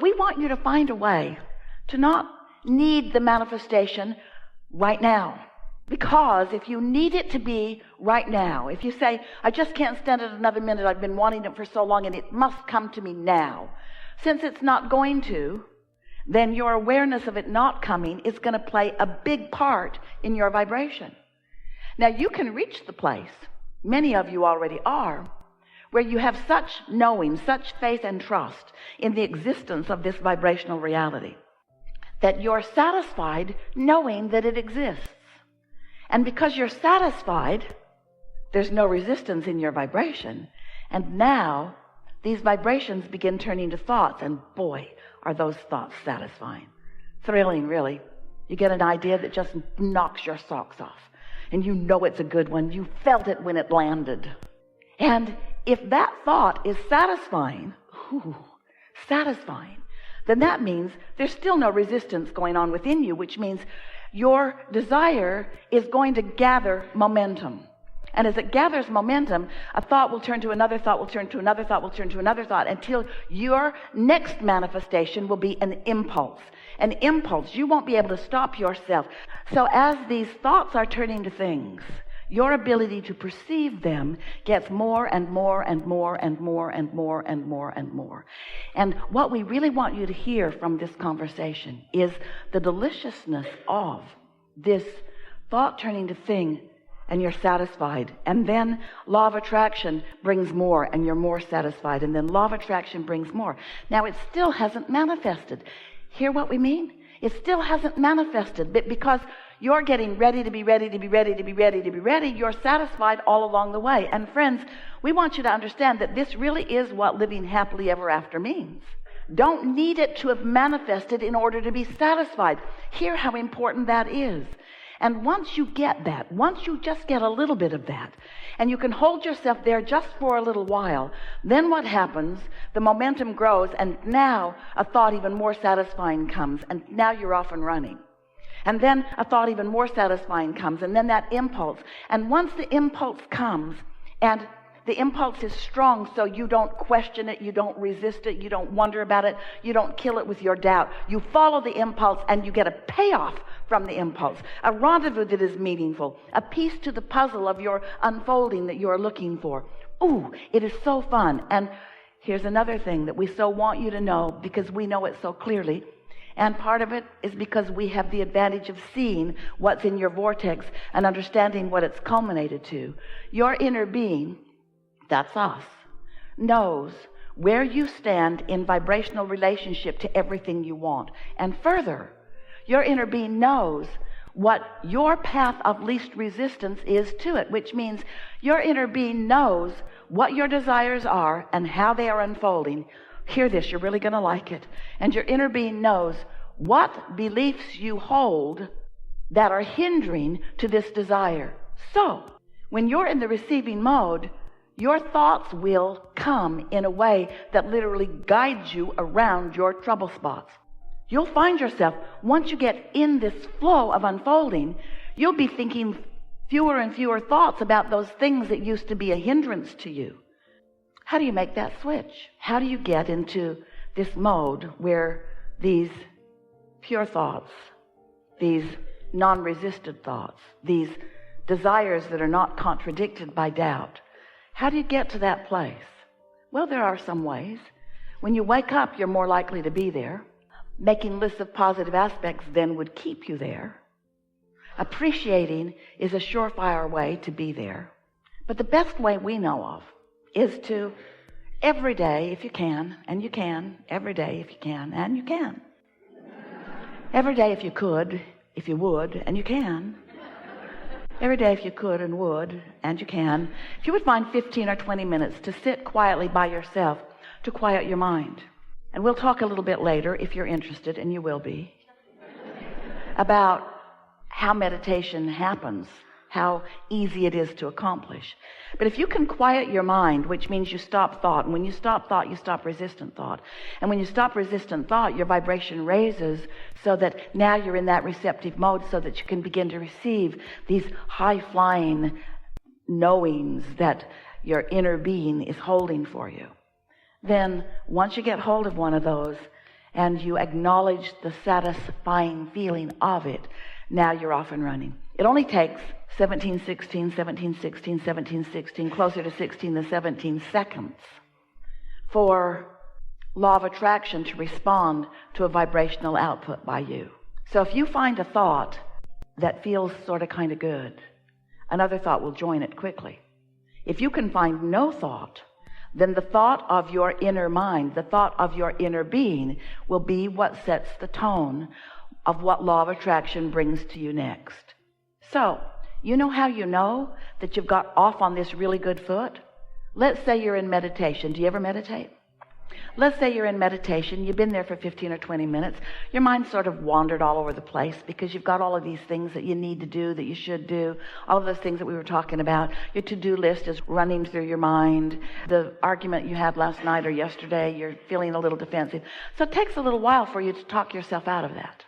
we want you to find a way to not need the manifestation right now. Because if you need it to be right now, if you say, I just can't stand it another minute, I've been wanting it for so long and it must come to me now. Since it's not going to, then your awareness of it not coming is going to play a big part in your vibration. Now you can reach the place, many of you already are, where you have such knowing, such faith and trust in the existence of this vibrational reality that you're satisfied knowing that it exists. And because you're satisfied, there's no resistance in your vibration. And now these vibrations begin turning to thoughts, and boy, are those thoughts satisfying. Thrilling, really. You get an idea that just knocks your socks off. And you know it's a good one. You felt it when it landed. And if that thought is satisfying, then that means there's still no resistance going on within you, which means your desire is going to gather momentum. And as it gathers momentum, a thought will turn to another thought, will turn to another thought, will turn to another thought, until your next manifestation will be an impulse. An impulse. You won't be able to stop yourself. So as these thoughts are turning to things, your ability to perceive them gets more and more and more and more and more and more and more. And what we really want you to hear from this conversation is the deliciousness of this thought turning to thing, and you're satisfied. And then law of attraction brings more, and you're more satisfied. And then law of attraction brings more. Now it still hasn't manifested. Hear what we mean? It still hasn't manifested, but because you're getting ready to be ready to be ready to be ready to be ready, you're satisfied all along the way. And friends, we want you to understand that this really is what living happily ever after means. Don't need it to have manifested in order to be satisfied. Hear how important that is. And once you get that, once you just get a little bit of that, and you can hold yourself there just for a little while, then what happens? The momentum grows, and now a thought even more satisfying comes, and now you're off and running. And then a thought even more satisfying comes, and then that impulse. And once the impulse comes, and the impulse is strong, so you don't question it, you don't resist it, you don't wonder about it, you don't kill it with your doubt. You follow the impulse, and you get a payoff from the impulse, a rendezvous that is meaningful, a piece to the puzzle of your unfolding that you're looking for. Ooh, it is so fun. And here's another thing that we so want you to know, because we know it so clearly. And part of it is because we have the advantage of seeing what's in your vortex and understanding what it's culminated to. Your inner being, that's us, knows where you stand in vibrational relationship to everything you want. And further, your inner being knows what your path of least resistance is to it, which means your inner being knows what your desires are and how they are unfolding. Hear this, you're really going to like it. And your inner being knows what beliefs you hold that are hindering to this desire. So, when you're in the receiving mode, your thoughts will come in a way that literally guides you around your trouble spots. You'll find yourself, once you get in this flow of unfolding, you'll be thinking fewer and fewer thoughts about those things that used to be a hindrance to you. How do you make that switch? How do you get into this mode where these pure thoughts, these non-resisted thoughts, these desires that are not contradicted by doubt, how do you get to that place? Well, there are some ways. When you wake up, you're more likely to be there. Making lists of positive aspects then would keep you there. Appreciating is a surefire way to be there. But the best way we know of is to, every day if you can, and you can, every day if you can, and you can. Every day if you could, if you would, and you can. Every day if you could and would, and you can. If you would find 15 or 20 minutes to sit quietly by yourself, to quiet your mind. And we'll talk a little bit later, if you're interested, and you will be, about how meditation happens, how easy it is to accomplish. But if you can quiet your mind, which means you stop thought, and when you stop thought, you stop resistant thought. And when you stop resistant thought, your vibration raises so that now you're in that receptive mode so that you can begin to receive these high-flying knowings that your inner being is holding for you. Then, once you get hold of one of those, and you acknowledge the satisfying feeling of it, now you're off and running. It only takes 17, 16, 17, 16, 17, 16, closer to 16 than 17 seconds for law of attraction to respond to a vibrational output by you. So if you find a thought that feels sort of kind of good, another thought will join it quickly. If you can find no thought, then the thought of your inner mind, the thought of your inner being, will be what sets the tone of what law of attraction brings to you next. So, you know how you know that you've got off on this really good foot? Let's say you're in meditation. Do you ever meditate? Let's say you're in meditation, you've been there for 15 or 20 minutes, your mind sort of wandered all over the place because you've got all of these things that you need to do, that you should do, all of those things that we were talking about. Your to-do list is running through your mind. The argument you had last night or yesterday, you're feeling a little defensive. So it takes a little while for you to talk yourself out of that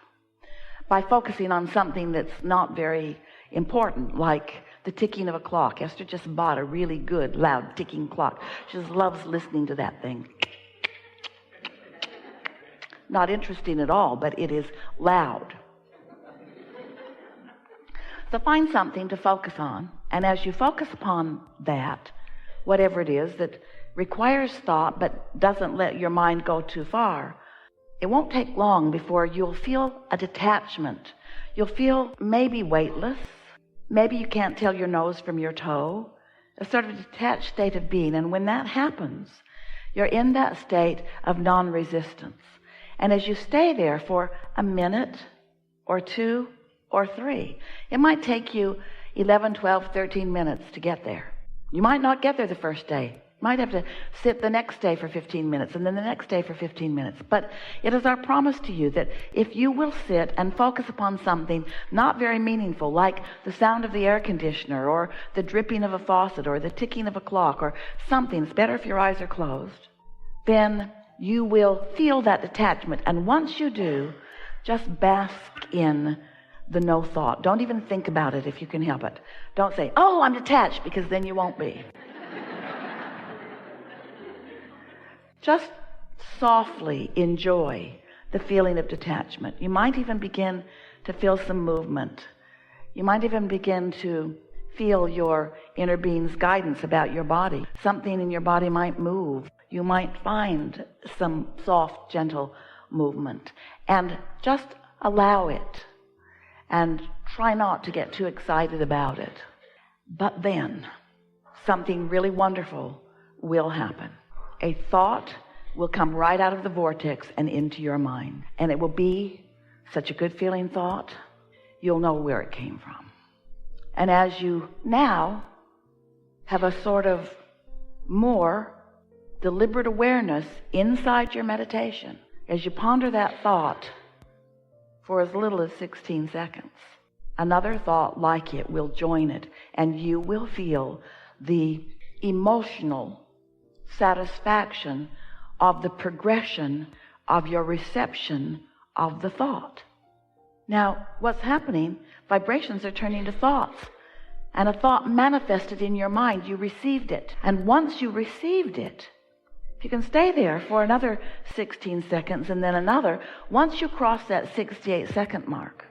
by focusing on something that's not very important, like the ticking of a clock. Esther just bought a really good, loud ticking clock. She just loves listening to that thing. Not interesting at all, but it is loud. So find something to focus on, and as you focus upon that, whatever it is that requires thought but doesn't let your mind go too far, it won't take long before you'll feel a detachment. You'll feel maybe weightless. Maybe you can't tell your nose from your toe. A sort of detached state of being. And when that happens, you're in that state of non-resistance. And as you stay there for a minute or 2 or 3, it might take you 11, 12, 13 minutes to get there. You might not get there the first day. You might have to sit the next day for 15 minutes and then the next day for 15 minutes. But it is our promise to you that if you will sit and focus upon something not very meaningful, like the sound of the air conditioner or the dripping of a faucet or the ticking of a clock or something, it's better if your eyes are closed, then you will feel that detachment. And once you do, just bask in the no thought. Don't even think about it if you can help it. Don't say, oh, I'm detached, because then you won't be. Just softly enjoy the feeling of detachment. You might even begin to feel some movement. You might even begin to feel your inner being's guidance about your body. Something in your body might move. You might find some soft, gentle movement. And just allow it. And try not to get too excited about it. But then, something really wonderful will happen. A thought will come right out of the vortex and into your mind. And it will be such a good feeling thought, you'll know where it came from. And as you now have a sort of more deliberate awareness inside your meditation, as you ponder that thought for as little as 16 seconds, another thought like it will join it, and you will feel the emotional satisfaction of the progression of your reception of the thought. Now, what's happening? Vibrations are turning to thoughts. And a thought manifested in your mind, you received it. And once you received it, if you can stay there for another 16 seconds and then another, once you cross that 68-second mark,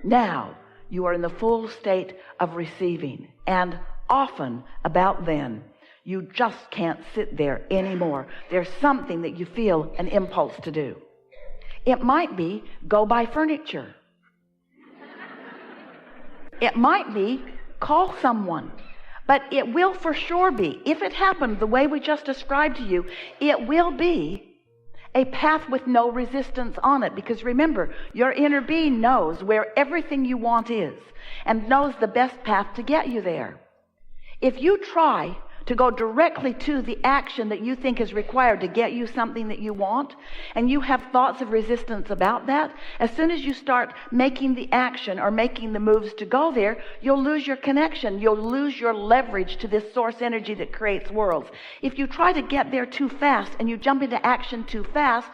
now you are in the full state of receiving. And often, about then, you just can't sit there anymore. There's something that you feel an impulse to do. It might be go buy furniture. It might be call someone. But it will for sure be, if it happened the way we just described to you, it will be a path with no resistance on it. Because remember, your inner being knows where everything you want is and knows the best path to get you there. If you try to go directly to the action that you think is required to get you something that you want, and you have thoughts of resistance about that, as soon as you start making the action or making the moves to go there, you'll lose your connection. You'll lose your leverage to this source energy that creates worlds. If you try to get there too fast and you jump into action too fast,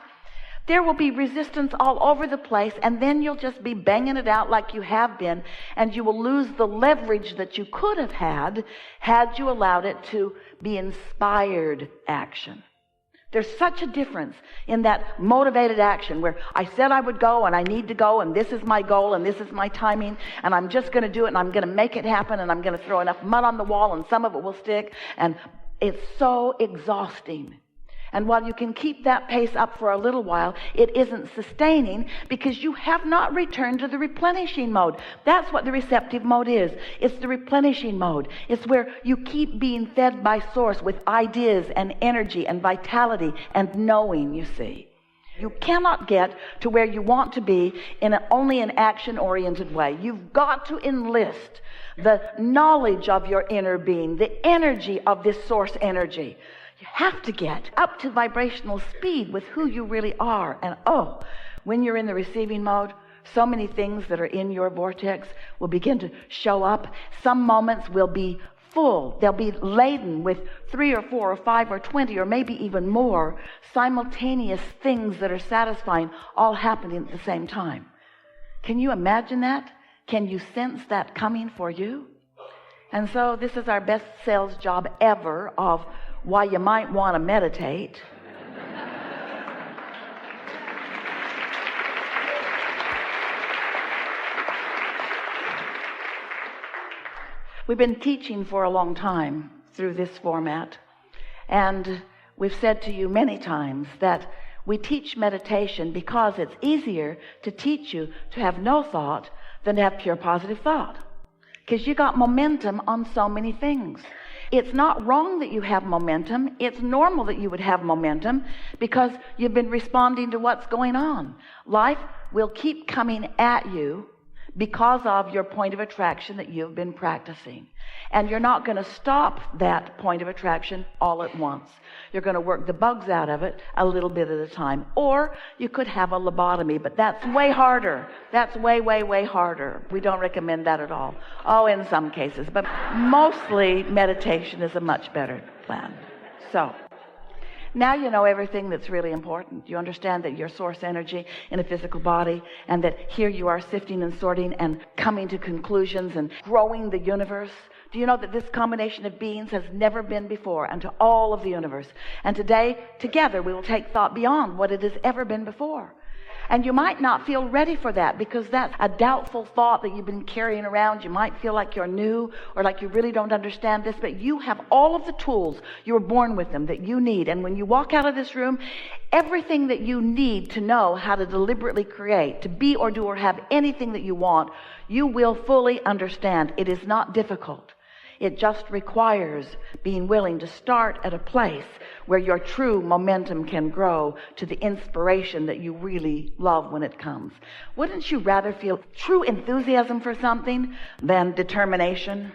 there will be resistance all over the place, and then you'll just be banging it out like you have been, and you will lose the leverage that you could have had you allowed it to be inspired action. There's such a difference in that motivated action where I said I would go and I need to go and this is my goal and this is my timing and I'm just going to do it and I'm going to make it happen and I'm going to throw enough mud on the wall and some of it will stick, and it's so exhausting. And while you can keep that pace up for a little while, it isn't sustaining because you have not returned to the replenishing mode. That's what the receptive mode is. It's the replenishing mode. It's where you keep being fed by source with ideas and energy and vitality and knowing, you see. You cannot get to where you want to be in only an action-oriented way. You've got to enlist the knowledge of your inner being, the energy of this source energy. You have to get up to vibrational speed with who you really are. And when you're in the receiving mode, so many things that are in your vortex will begin to show up. Some moments will be full. They'll be laden with 3 or 4 or 5 or 20 or maybe even more simultaneous things that are satisfying, all happening at the same time. Can you imagine that? Can you sense that coming for you? And so this is our best sales job ever of why you might want to meditate. We've been teaching for a long time through this format, and we've said to you many times that we teach meditation because it's easier to teach you to have no thought than to have pure positive thought, because you got momentum on so many things. It's not wrong that you have momentum. It's normal that you would have momentum because you've been responding to what's going on. Life will keep coming at you because of your point of attraction that you've been practicing. And you're not going to stop that point of attraction all at once. You're going to work the bugs out of it a little bit at a time. Or you could have a lobotomy, but that's way harder. That's way, way, way harder. We don't recommend that at all. In some cases. But mostly meditation is a much better plan. So, now you know everything that's really important. You understand that your source energy in a physical body, and that here you are sifting and sorting and coming to conclusions and growing the universe. Do you know that this combination of beings has never been before unto all of the universe? And today, together, we will take thought beyond what it has ever been before. And you might not feel ready for that because that's a doubtful thought that you've been carrying around. You might feel like you're new or like you really don't understand this, but you have all of the tools. You were born with them that you need. And when you walk out of this room, everything that you need to know how to deliberately create, to be or do or have anything that you want, you will fully understand. It is not difficult. It just requires being willing to start at a place where your true momentum can grow to the inspiration that you really love when it comes. Wouldn't you rather feel true enthusiasm for something than determination?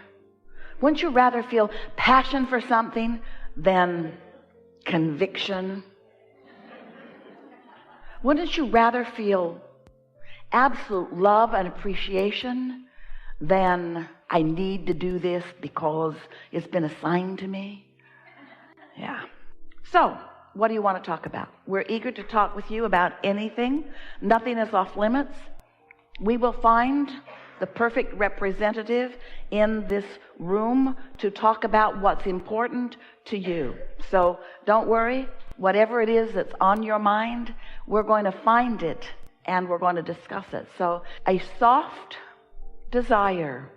Wouldn't you rather feel passion for something than conviction? Wouldn't you rather feel absolute love and appreciation than I need to do this because it's been assigned to me? Yeah. So, what do you want to talk about? We're eager to talk with you about anything. Nothing is off limits. We will find the perfect representative in this room to talk about what's important to you. So, don't worry. Whatever it is that's on your mind, we're going to find it and we're going to discuss it. So, a soft desire,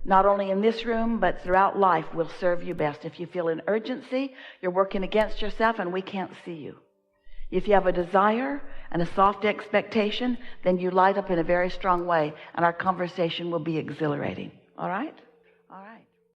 not only in this room, but throughout life, will serve you best. If you feel an urgency, you're working against yourself and we can't see you. If you have a desire and a soft expectation, then you light up in a very strong way and our conversation will be exhilarating. All right? All right.